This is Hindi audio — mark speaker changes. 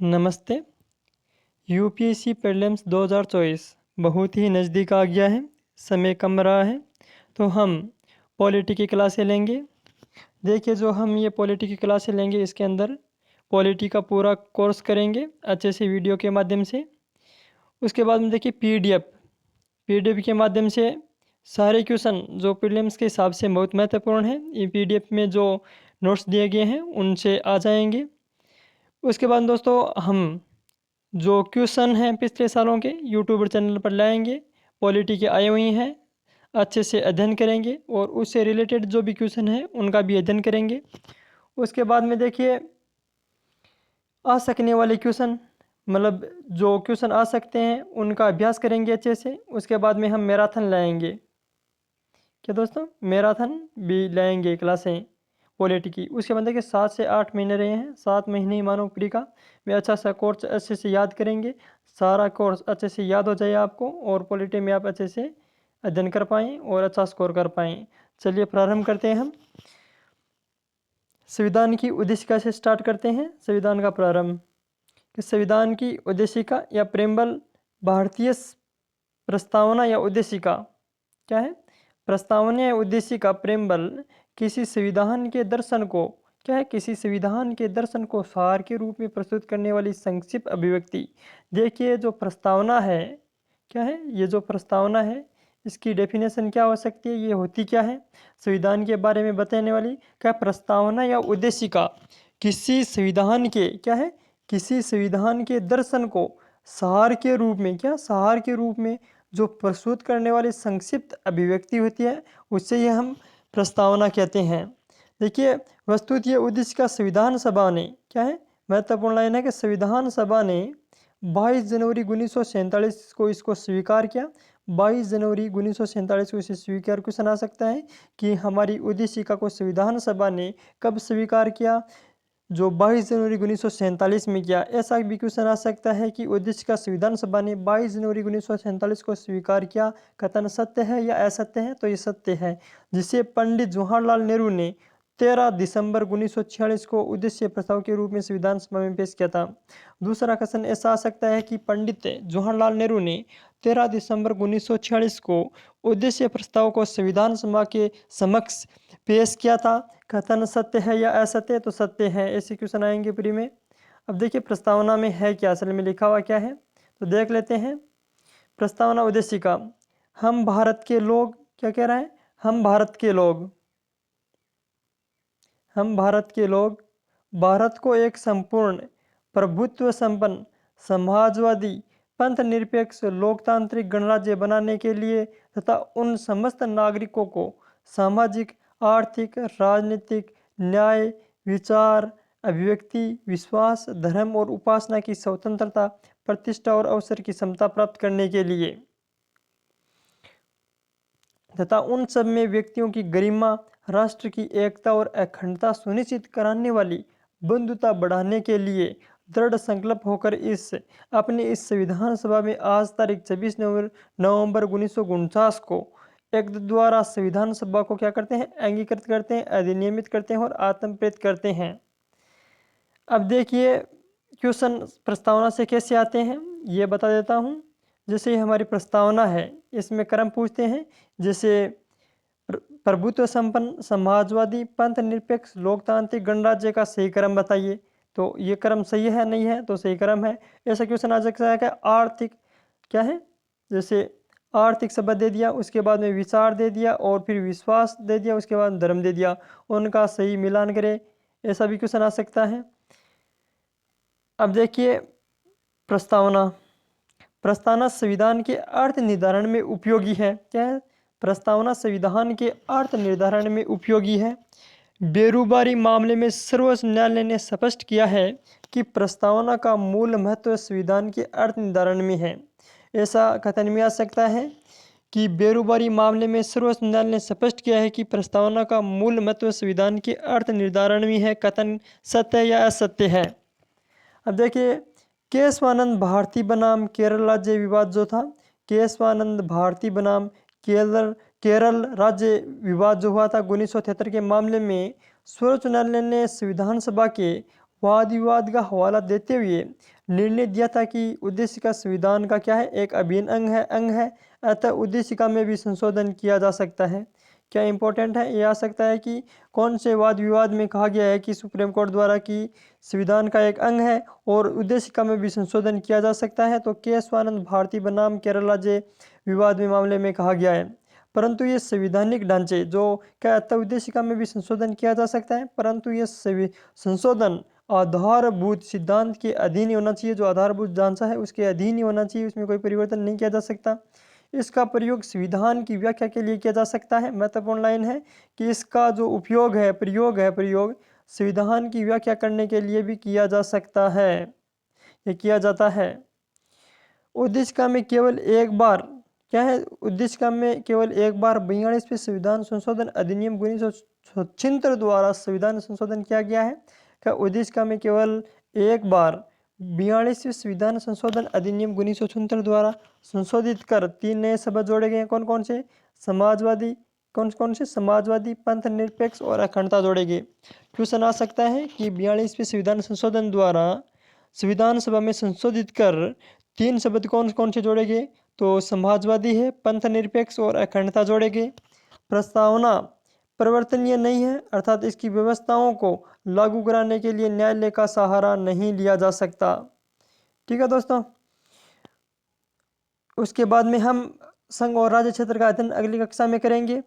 Speaker 1: नमस्ते। यूपीएससी प्रीलिम्स 2024 बहुत ही नज़दीक आ गया है, समय कम रहा है, तो हम पॉलिटी की क्लासें लेंगे। देखिए, जो हम ये पॉलिटी की क्लासें लेंगे, इसके अंदर पॉलिटी का पूरा कोर्स करेंगे अच्छे से वीडियो के माध्यम से। उसके बाद में देखिए पीडीएफ के माध्यम से सारे क्वेश्चन जो प्रीलिम्स के हिसाब से बहुत महत्वपूर्ण है, ये पीडीएफ में जो नोट्स दिए गए हैं उनसे आ जाएंगे। उसके बाद दोस्तों, हम जो क्वेश्चन हैं पिछले सालों के यूट्यूब चैनल पर लाएंगे, पॉलिटी के आए हुए हैं, अच्छे से अध्ययन करेंगे और उससे रिलेटेड जो भी क्वेश्चन है उनका भी अध्ययन करेंगे। उसके बाद में देखिए, आ सकने वाले क्वेश्चन, मतलब जो क्वेश्चन आ सकते हैं उनका अभ्यास करेंगे अच्छे से। उसके बाद में हम मैराथन लाएंगे। क्या दोस्तों, मैराथन भी लाएंगे क्लासें पॉलिटी की। उसके बाद देखिए 7 से 8 महीने रहे हैं, 7 महीने ही मानो प्री का में अच्छा सा कोर्स अच्छे से याद करेंगे। सारा कोर्स अच्छे से याद हो जाए आपको और पॉलिटी में आप अच्छे से अध्ययन कर पाएँ और अच्छा स्कोर कर पाएँ। चलिए प्रारंभ करते हैं हम। संविधान की उद्देशिका से स्टार्ट करते हैं। संविधान का प्रारंभ कि संविधान की उद्देशिका या प्रेम्बल भारतीय प्रस्तावना या उद्देशिका क्या है? प्रस्तावना या उद्देशिका प्रेम्बल किसी संविधान के दर्शन को क्या है? किसी संविधान के दर्शन को सार के रूप में प्रस्तुत करने वाली संक्षिप्त अभिव्यक्ति। देखिए, जो प्रस्तावना है क्या है? ये जो प्रस्तावना है, इसकी डेफिनेशन क्या हो सकती है? ये होती क्या है? संविधान के बारे में बताने वाली क्या प्रस्तावना या उद्देशिका किसी संविधान के क्या है? किसी संविधान के दर्शन को सार के रूप में क्या? सार के रूप में जो प्रस्तुत करने वाली संक्षिप्त अभिव्यक्ति होती है, उससे ये हम प्रस्तावना कहते हैं। देखिए, वस्तुतः ये उद्देश्य का संविधान सभा ने क्या है? महत्वपूर्ण लाइन है कि संविधान सभा ने 22 जनवरी 1947 को इसको स्वीकार किया। 22 जनवरी 1947 को इसे स्वीकार क्वेश्चन आ सकता है कि हमारी उद्देशिका को संविधान सभा ने कब स्वीकार किया? जो 22 जनवरी 1947 में किया। ऐसा भी क्वेश्चन आ सकता है कि उद्देश्य का संविधान सभा ने 22 जनवरी 1947 को स्वीकार किया, कथन सत्य है या असत्य है? तो ये सत्य है, जिसे पंडित जवाहरलाल नेहरू ने 13 दिसंबर 1946 को उद्देश्य प्रस्ताव के रूप में संविधान सभा में पेश किया था। दूसरा क्वेश्चन ऐसा आ सकता है कि पंडित जवाहरलाल नेहरू ने 13 दिसंबर 1946 को उद्देश्य प्रस्ताव को संविधान सभा के समक्ष पेश किया था, कथन सत्य है या असत्य? तो सत्य है। ऐसे क्वेश्चन आएंगे प्री में। अब देखिए, प्रस्तावना में है क्या, असल में लिखा हुआ क्या है, तो देख लेते हैं। प्रस्तावना उद्देशिका, हम भारत के लोग क्या कह रहे हैं? हम भारत के लोग भारत को एक संपूर्ण प्रभुत्व संपन्न समाजवादी पंथ निरपेक्ष लोकतांत्रिक गणराज्य बनाने के लिए तथा उन समस्त नागरिकों को सामाजिक, आर्थिक, राजनीतिक, न्याय, विचार, अभिव्यक्ति, विश्वास, धर्म और उपासना की स्वतंत्रता, प्रतिष्ठा और अवसर की समता प्राप्त करने के लिए तथा उन सब में व्यक्तियों की गरिमा, राष्ट्र की एकता और अखंडता सुनिश्चित कराने वाली बंधुता बढ़ाने के लिए दृढ़ संकल्प होकर इस संविधान सभा में आज तारीख 26 नवंबर 1949 को एक्ट द्वारा संविधान सभा को क्या करते हैं? अंगीकृत करते हैं, अधिनियमित करते हैं और आत्मप्रेरित करते हैं। अब देखिए, क्वेश्चन प्रस्तावना से कैसे आते हैं ये बता देता हूँ। जैसे हमारी प्रस्तावना है, इसमें क्रम पूछते हैं, जैसे प्रभुत्व संपन्न समाजवादी पंथ निरपेक्ष लोकतांत्रिक गणराज्य का सही क्रम बताइए। तो ये क्रम सही है नहीं है? तो सही क्रम है। ऐसा क्वेश्चन आ सकता है कि आर्थिक क्या है? जैसे आर्थिक शब्द दे दिया, उसके बाद में विचार दे दिया और फिर विश्वास दे दिया, उसके बाद धर्म दे दिया, उनका सही मिलान करे। ऐसा भी क्वेश्चन आ सकता है। अब देखिए, प्रस्तावना संविधान के अर्थ निर्धारण में उपयोगी है। क्या है? प्रस्तावना संविधान के अर्थ निर्धारण में उपयोगी है। बेरोजगारी मामले में सर्वोच्च न्यायालय ने स्पष्ट किया है कि प्रस्तावना का मूल महत्व संविधान के अर्थ निर्धारण में है। ऐसा कथन में आ सकता है कि बेरोजगारी मामले में सर्वोच्च न्यायालय ने स्पष्ट किया है कि प्रस्तावना का मूल महत्व संविधान के अर्थ निर्धारण में है, कथन सत्य या असत्य है। अब देखिए, केशवानंद भारती बनाम केरल राज्य विवाद जो था, केशवानंद भारती बनाम केरल राज्य विवाद जो हुआ था 1973 के मामले में सर्वोच्च न्यायालय ने संविधान सभा के वाद विवाद का हवाला देते हुए निर्णय दिया था कि उद्देशिका संविधान का क्या है, एक अभिन्न अंग है, अतः उद्देशिका में भी संशोधन किया जा सकता है। क्या इंपॉर्टेंट है, ये आ सकता है कि कौन से वाद विवाद में कहा गया है कि सुप्रीम कोर्ट द्वारा कि संविधान का एक अंग है और उद्देशिका में भी संशोधन किया जा सकता है। तो के स्वानंद भारती बनाम केरल राज्य विवाद में मामले में कहा गया है। परंतु ये संवैधानिक ढांचे जो क्या अतः उद्देशिका में भी संशोधन किया जा सकता है, परंतु ये संशोधन आधारभूत सिद्धांत के अधीन ही होना चाहिए। जो आधारभूत ढांचा है उसके अधीन ही होना चाहिए, उसमें कोई परिवर्तन नहीं किया जा सकता। इसका प्रयोग संविधान की व्याख्या के लिए किया जा सकता है। महत्वपूर्ण लाइन है कि इसका जो उपयोग है, प्रयोग संविधान की व्याख्या करने के लिए भी किया जा सकता है, ये किया जाता है। उद्देशिका में केवल एक बार क्या है, उद्देशिका में केवल एक बार 42वें संविधान संशोधन अधिनियम 1976 द्वारा संविधान संशोधन किया गया है। क्या उद्देशिका में केवल एक बार 42वें संविधान संशोधन अधिनियम 1976 द्वारा संशोधित कर 3 नए शब्द जोड़े गए हैं। कौन कौन से? समाजवादी, कौन कौन से? समाजवादी, पंथ निरपेक्ष और अखंडता जोड़े गए। क्वेश्चन आ सकता है कि 42वें संविधान संशोधन द्वारा संविधान सभा में संशोधित कर 3 शब्द कौन कौन से जोड़े गए? तो समाजवादी है, पंथ निरपेक्ष और अखंडता जोड़े गए। प्रस्तावना परिवर्तनीय नहीं है, अर्थात इसकी व्यवस्थाओं को लागू कराने के लिए न्यायालय का सहारा नहीं लिया जा सकता। ठीक है दोस्तों, उसके बाद में हम संघ और राज्य क्षेत्र का अध्ययन अगली कक्षा में करेंगे।